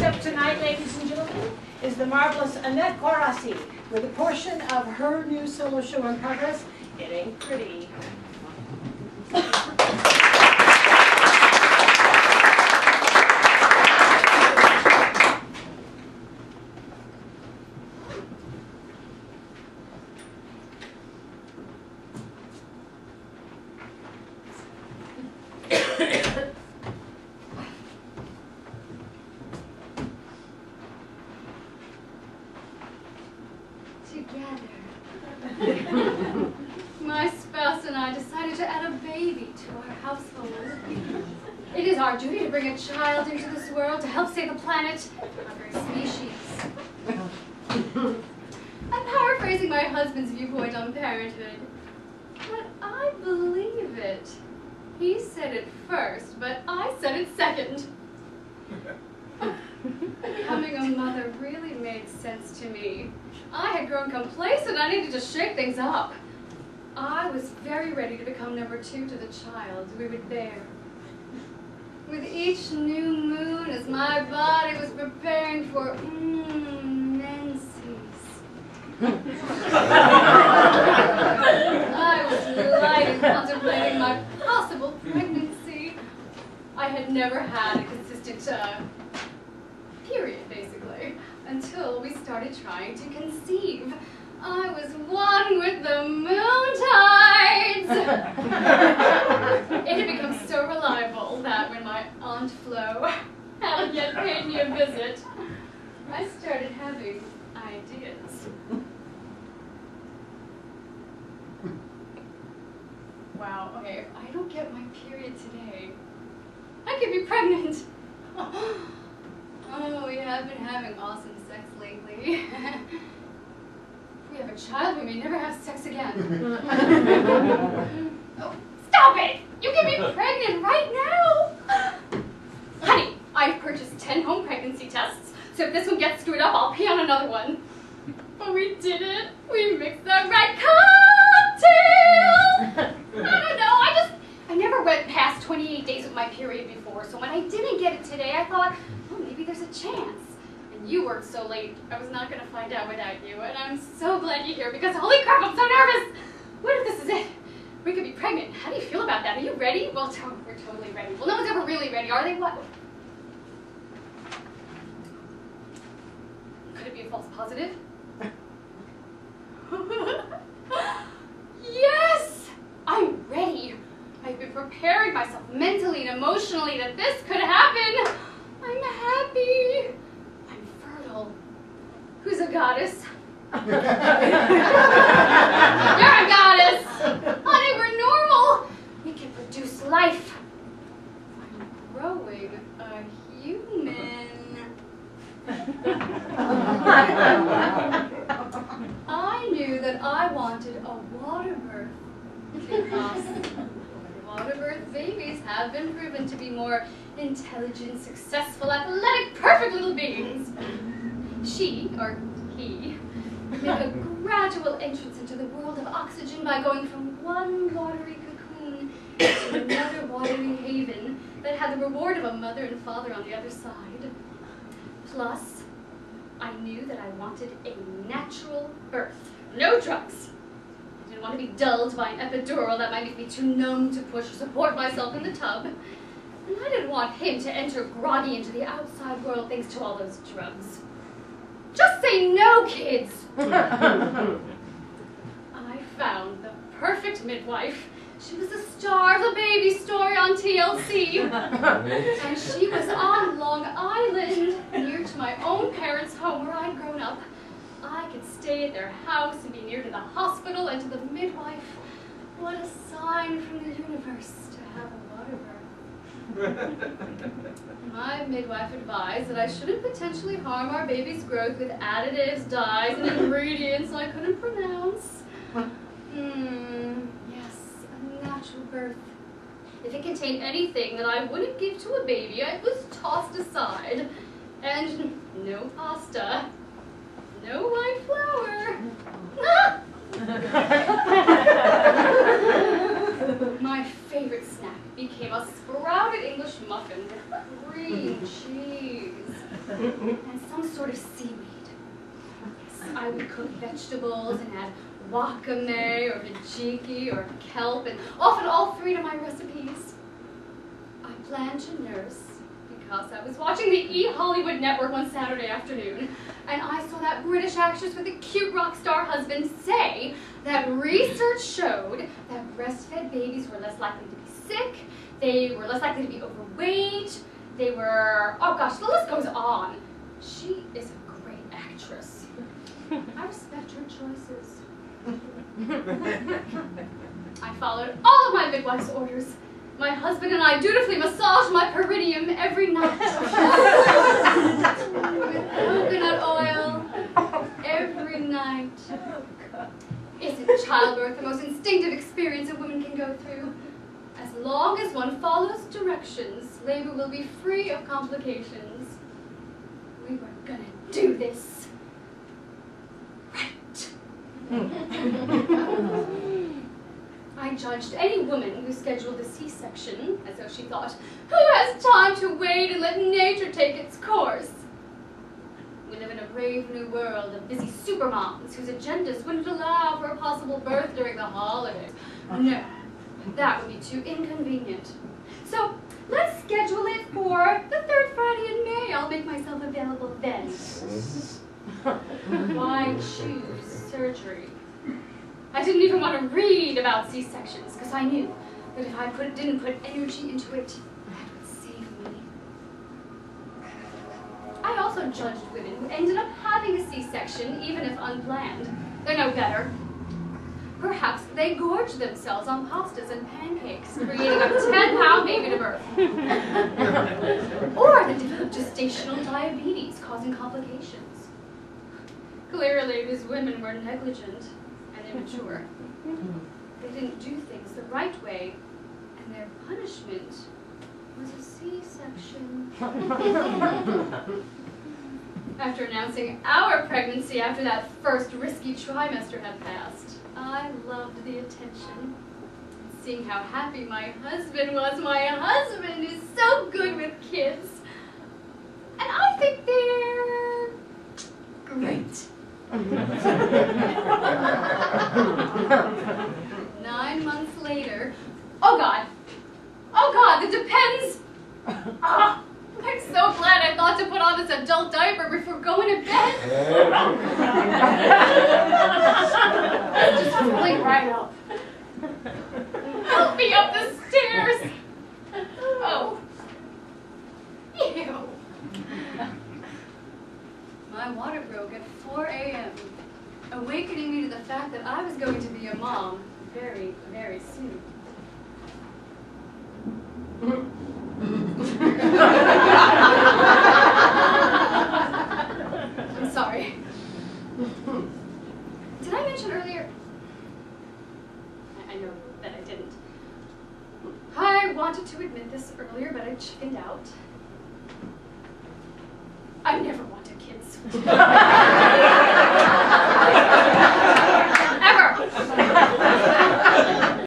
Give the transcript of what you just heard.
up tonight, ladies and gentlemen, is the marvelous Annette Guarassi with a portion of her new solo show in progress, It Ain't Pretty. My spouse and I decided to add a baby to our household. It is our duty to bring a child into this world to help save the planet, our very species. I'm paraphrasing my husband's viewpoint on parenthood, but I believe it. He said it first, but I said it second. Becoming a mother really made sense to me. I had grown complacent. I needed to shake things up. I was very ready to become number 2 to the child we would bear. With each new moon, as my body was preparing for menses, I was delighted contemplating my possible pregnancy. I had never had a consistent period, basically, until we started trying to conceive. I was one with the moontides! It had become so reliable that when my Aunt Flo hadn't yet paid me a visit, I started having ideas. Wow, okay, if I don't get my period today, I could be pregnant. Oh, we have been having awesome sex lately. If we have a child, we may never have sex again. Oh, stop it! You can be pregnant right now! Honey, I've purchased 10 home pregnancy tests, so if this one gets screwed up, I'll pee on another one. But we did it! We mixed the right cocktail! I don't know, I never went past 28 days with my period before, so when I didn't get it today, I thought, oh, maybe there's a chance. And you worked so late, I was not going to find out without you, and I'm so glad you're here because holy crap, I'm so nervous! What if this is it? We could be pregnant. How do you feel about that? Are you ready? Well, we're totally ready. Well, no one's ever really ready, are they? What? Could it be a false positive? Yes! I'm ready. I've been preparing myself mentally and emotionally that this could happen. I'm happy. I'm fertile. Who's a goddess? You're a goddess! Honey, we're normal! We can produce life. I'm growing a human. I knew that I wanted a water birth because water birth babies have been proven to be more intelligent, successful, athletic, perfect little beings. She, or he, made a gradual entrance into the world of oxygen by going from one watery cocoon to another watery haven that had the reward of a mother and father on the other side. Plus, I knew that I wanted a natural birth. No drugs. I didn't want to be dulled by an epidural that might make me too numb to push or support myself in the tub. And I didn't want him to enter groggy into the outside world thanks to all those drugs. Just say no, kids! I found the perfect midwife. She was the star of the baby story on TLC. And she was on Long Island, near to my own parents' home where I'd grown up. I could stay at their house and be near to the hospital and to the midwife. What a sign from the universe to have a water birth. My midwife advised that I shouldn't potentially harm our baby's growth with additives, dyes, and ingredients I couldn't pronounce. Yes, a natural birth. If it contained anything that I wouldn't give to a baby, it was tossed aside. And no pasta. No white flour. My favorite snack became a sprouted English muffin with cream cheese. and some sort of seaweed. I would cook vegetables and add wakame or hijiki or kelp and often all three to my recipes. I planned to nurse because I was watching the E! Hollywood Network one Saturday afternoon, and I saw that British actress with a cute rock star husband say that research showed that breastfed babies were less likely to be sick, they were less likely to be overweight, they were, oh gosh, the list goes on. She is a great actress. I respect her choices. I followed all of my midwife's orders. My husband and I dutifully massaged my perineum every night. With coconut oil every night. Isn't childbirth the most instinctive experience a woman can go through? As long as one follows directions, labor will be free of complications. We were gonna do this. Right. I judged any woman who scheduled a C-section as though she thought, who has time to wait and let nature take its course? We live in a brave new world of busy supermoms whose agendas wouldn't allow for a possible birth during the holidays. No, that would be too inconvenient. So let's schedule it for the third Friday in May. I'll make myself available then. Why choose surgery? I didn't even want to read about C-sections because I knew that if I didn't put energy into it, that would save me. I also judged women who ended up having a C-section, even if unplanned. They're no better. Perhaps they gorged themselves on pastas and pancakes, creating a 10-pound baby to birth. Or they developed gestational diabetes, causing complications. Clearly, these women were negligent and immature. They didn't do things the right way, and their punishment was a C-section. After announcing our pregnancy after that first risky trimester had passed, I loved the attention. Seeing how happy my husband was. My husband is so good with kids. And I think they're great. 9 months later, oh God, the Depends. I'm so glad I thought to put on this adult diaper before going to bed. It's just pulling right up. Help me up the stairs. Oh. Ew. My water broke at 4 a.m., awakening me to the fact that I was going to be a mom very, very soon. I'm sorry. Did I mention earlier? I know that I didn't. I wanted to admit this earlier, but I chickened out. I never wanted kids.